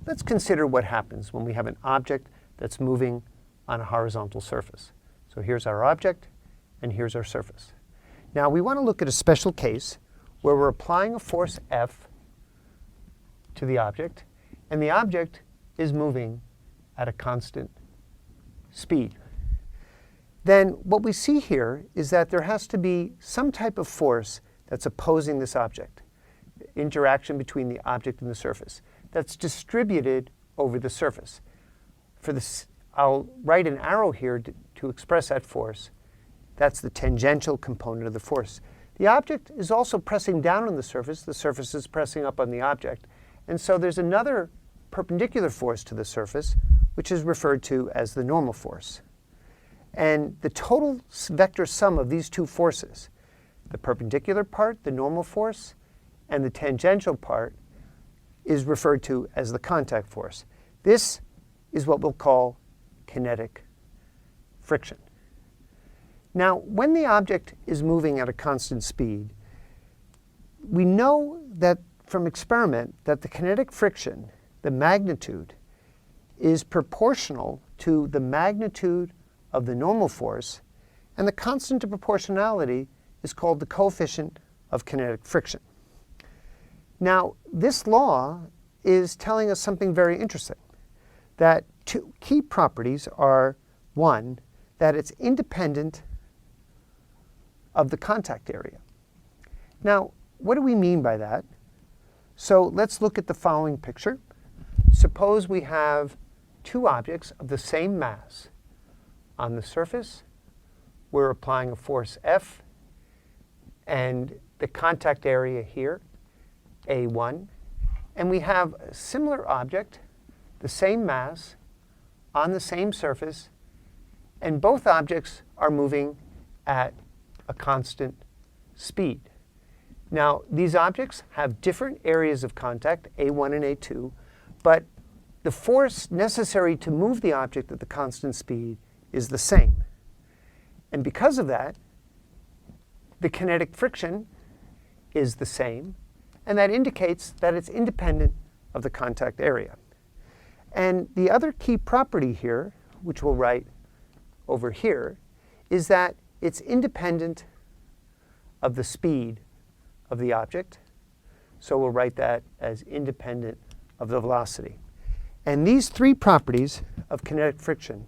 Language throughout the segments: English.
let's consider what happens when we have an object that's moving on a horizontal surface. So here's our object, and here's our surface. Now we want to look at a special case where we're applying a force F to the object, and the object is moving at a constant speed. Then what we see here is that there has to be some type of force that's opposing this object, the interaction between the object and the surface, that's distributed over the surface. For this, I'll write an arrow here to express that force. That's the tangential component of the force. The object is also pressing down on the surface is pressing up on the object, and so there's another perpendicular force to the surface, which is referred to as the normal force. And the total vector sum of these two forces, the perpendicular part, the normal force, and the tangential part, is referred to as the contact force. This is what we'll call kinetic friction. Now, when the object is moving at a constant speed, we know that from experiment that the kinetic friction, the magnitude, is proportional to the magnitude of the normal force, and the constant of proportionality is called the coefficient of kinetic friction. Now, this law is telling us something very interesting, that two key properties are, one, that it's independent of the contact area. Now, what do we mean by that? So let's look at the following picture. Suppose we have two objects of the same mass. On the surface, we're applying a force F, and the contact area here, A1. And we have a similar object, the same mass, on the same surface, and both objects are moving at a constant speed. Now, these objects have different areas of contact, A1 and A2, but the force necessary to move the object at the constant speed is the same. And because of that, the kinetic friction is the same, and that indicates that it's independent of the contact area. And the other key property here, which we'll write over here, is that it's independent of the speed of the object. So we'll write that as independent of the velocity. And these three properties of kinetic friction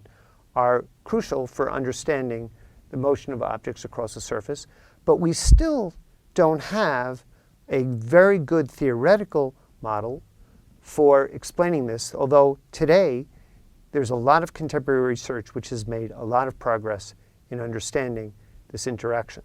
are crucial for understanding the motion of objects across a surface, but we still don't have a very good theoretical model for explaining this, although today there's a lot of contemporary research which has made a lot of progress in understanding this interaction.